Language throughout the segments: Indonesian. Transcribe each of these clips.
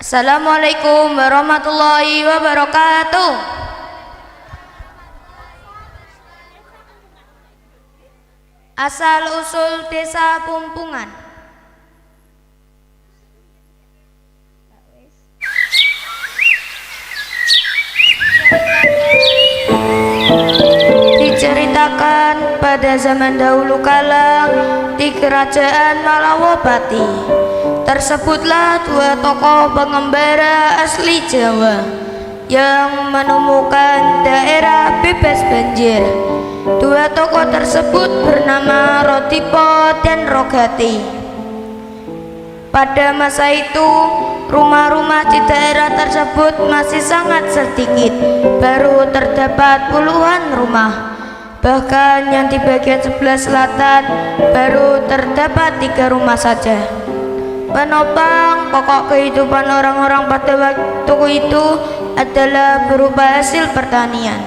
Assalamualaikum warahmatullahi wabarakatuh. Asal usul desa Pumpungan. Diceritakan pada zaman dahulu kala di kerajaan Malawapati tersebutlah dua tokoh pengembara asli Jawa yang menemukan daerah bebas banjir. Dua tokoh tersebut bernama Rotipo dan Rogati. Pada masa itu, rumah-rumah di daerah tersebut masih sangat sedikit, baru terdapat puluhan rumah. Bahkan yang di bagian sebelah selatan baru terdapat 3 rumah saja. Penopang pokok kehidupan orang-orang pada waktu itu adalah berupa hasil pertanian,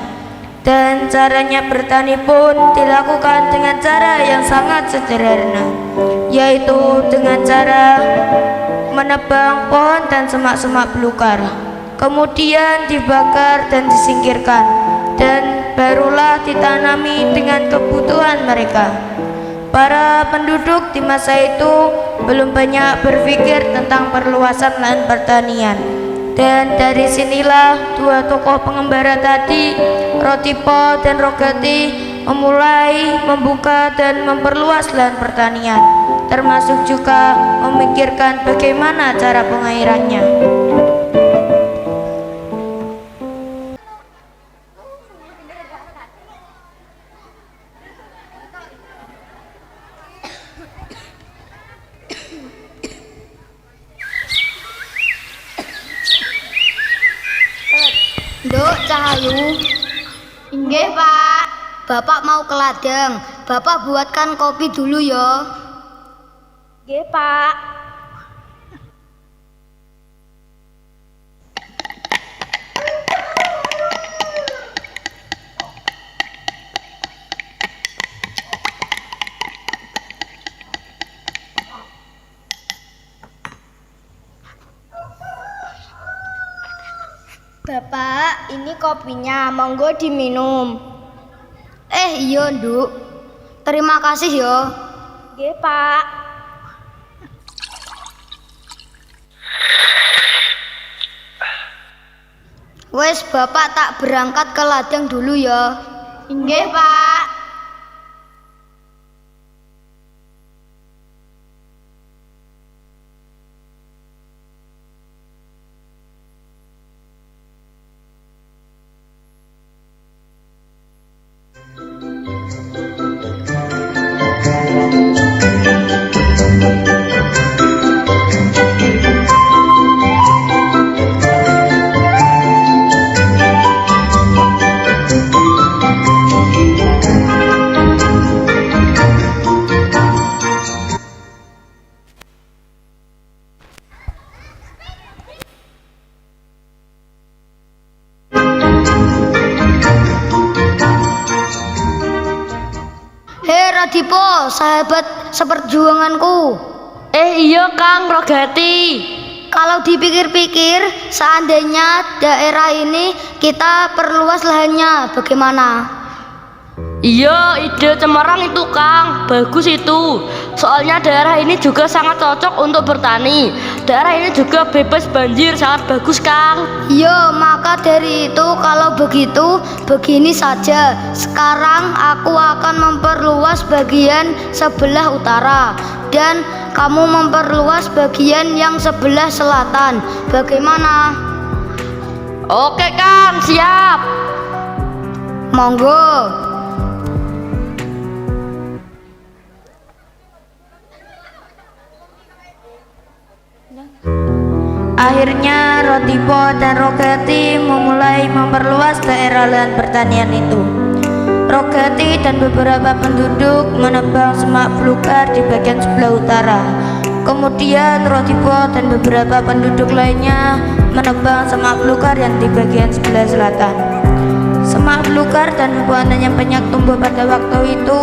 dan caranya bertani pun dilakukan dengan cara yang sangat sederhana, yaitu dengan cara menebang pohon dan semak-semak belukar, kemudian dibakar dan disingkirkan, dan barulah ditanami dengan kebutuhan mereka. Para penduduk di masa itu belum banyak berpikir tentang perluasan lahan pertanian, dan dari sinilah dua tokoh pengembara tadi, Rotipo dan Rogati, memulai membuka dan memperluas lahan pertanian, termasuk juga memikirkan bagaimana cara pengairannya. Nduk, Cahayu. Nggih, Pak. Bapak mau ke ladang. Bapak buatkan kopi dulu ya. Nggih, Pak. Bapak, ini kopinya, monggo diminum. Iya, Nduk. Terima kasih ya. Nggih, Pak. Wes, Bapak tak berangkat ke ladang dulu ya. Nggih, Pak. Radipo, sahabat seperjuanganku. Iya Kang Rogati. Kalau dipikir-pikir, seandainya daerah ini kita perluas lahannya, bagaimana? Iya, ide cemerlang itu Kang, bagus itu. Soalnya daerah ini juga sangat cocok untuk bertani. Daerah ini juga bebas banjir, sangat bagus Kang. Iya, maka dari itu kalau begitu, begini saja. Sekarang aku akan memperluas bagian sebelah utara, dan kamu memperluas bagian yang sebelah selatan. Bagaimana? Oke Kang, siap. Monggo. Akhirnya Rotipo dan Rogati memulai memperluas daerah lahan pertanian itu. Rogati dan beberapa penduduk menebang semak belukar di bagian sebelah utara. Kemudian Rotipo dan beberapa penduduk lainnya menebang semak belukar yang di bagian sebelah selatan. Semak belukar dan pepohonan yang banyak tumbuh pada waktu itu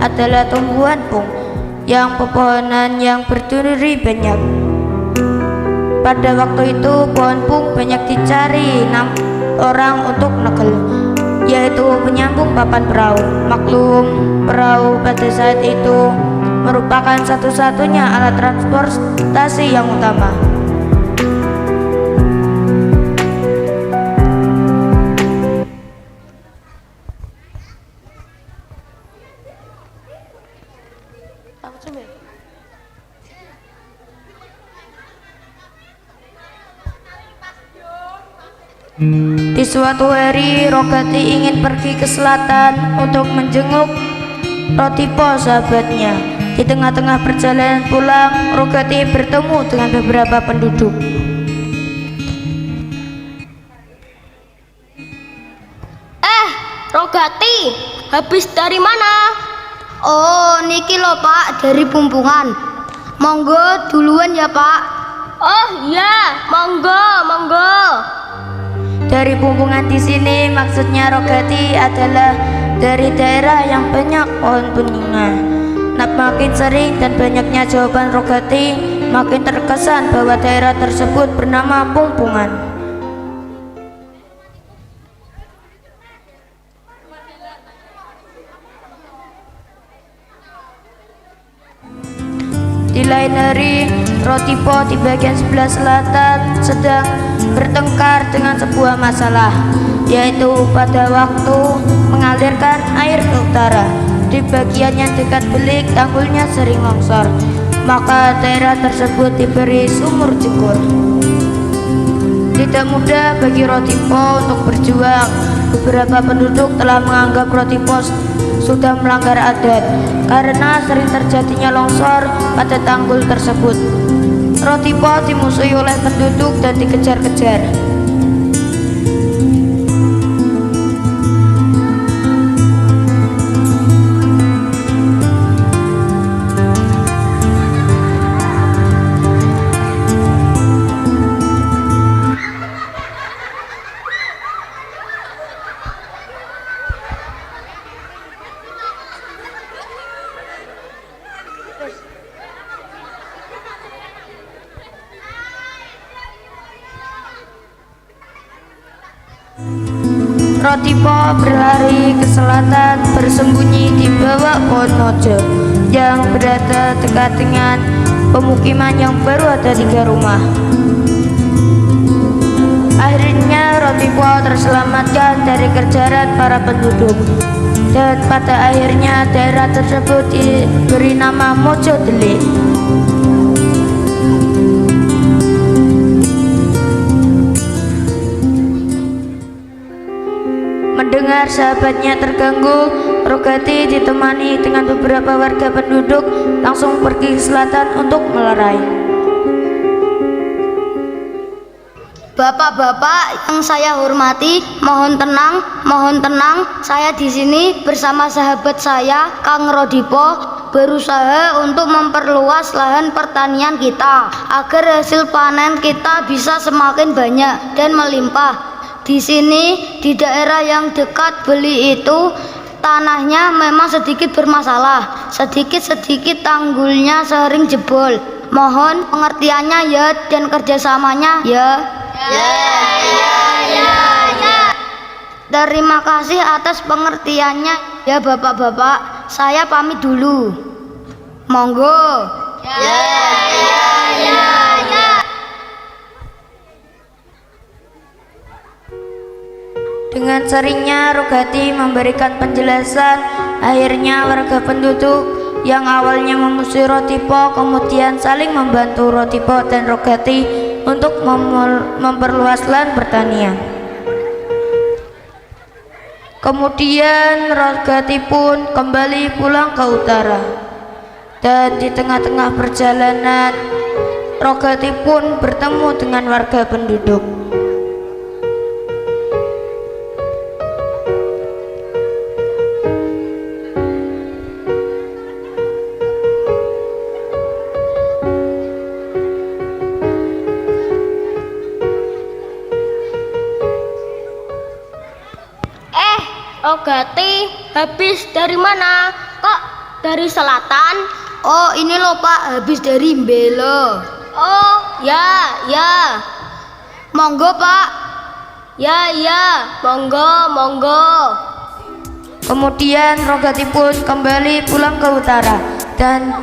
adalah tumbuhan pung, yang pepohonan yang berduri banyak. Pada waktu itu pohon pung banyak dicari orang untuk negel, yaitu penyambung papan perahu. Maklum, perahu pada saat itu merupakan satu-satunya alat transportasi yang utama. Di suatu hari, Rogati ingin pergi ke selatan untuk menjenguk Rotipo sahabatnya. Di tengah-tengah perjalanan pulang, Rogati bertemu dengan beberapa penduduk. Rogati, habis dari mana? Oh, niki lho Pak, dari Pumpungan. Monggo duluan ya Pak. Oh iya, monggo, monggo. Dari Pumpungan di sini maksudnya Rogati adalah dari daerah yang banyak pohon beringin. Makin sering dan banyaknya jawaban Rogati, makin terkesan bahwa daerah tersebut bernama Pumpungan. Di lain hari, Rotipo di bagian sebelah selatan sedang bertengkar dengan sebuah masalah, yaitu pada waktu mengalirkan air ke utara. Di bagian yang dekat belik, tanggulnya sering longsor, maka daerah tersebut diberi sumur jekur. Tidak mudah bagi Rotipo untuk berjuang. Beberapa penduduk telah menganggap Rotipo sudah melanggar adat karena sering terjadinya longsor pada tanggul tersebut. Rotipo dimusuhi oleh penduduk dan dikejar-kejar. Rotipo berlari ke selatan, bersembunyi di bawah pohon mojo yang berada dekat dengan pemukiman yang baru ada 3 rumah. Akhirnya Rotipo terselamatkan dari kejaran para penduduk, dan pada akhirnya daerah tersebut diberi nama Mojo Deli. Mendengar sahabatnya terganggu, Rogati ditemani dengan beberapa warga penduduk langsung pergi ke selatan untuk melerai. Bapak-bapak yang saya hormati, mohon tenang. Saya di sini bersama sahabat saya, Kang Rodipo, berusaha untuk memperluas lahan pertanian kita agar hasil panen kita bisa semakin banyak dan melimpah. Di sini, di daerah yang dekat Beli itu, tanahnya memang sedikit bermasalah. Sedikit-sedikit tanggulnya sering jebol. Mohon pengertiannya ya dan kerjasamanya ya. Terima kasih atas pengertiannya ya bapak-bapak. Saya pamit dulu. Monggo. Dengan seringnya Rogati memberikan penjelasan, akhirnya warga penduduk yang awalnya memusuhi Rotipo kemudian saling membantu Rotipo dan Rogati untuk memperluas lahan pertanian. Kemudian Rogati pun kembali pulang ke utara, dan di tengah-tengah perjalanan Rogati pun bertemu dengan warga penduduk. Rogati, habis dari mana? Kok dari selatan? Oh ini loh Pak, habis dari Mbelo. Oh Ya. Monggo, Pak. Ya, monggo. Kemudian Rogati pun kembali pulang ke utara dan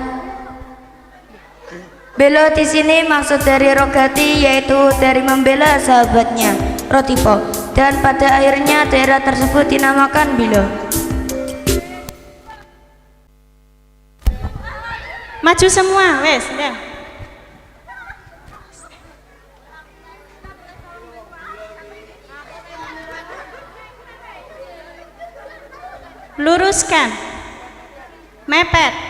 bela di sini maksud dari Rogati yaitu dari membela sahabatnya Rotipo, dan pada akhirnya daerah tersebut dinamakan Bilo. Maju semua, wes, ya. Luruskan, mepet.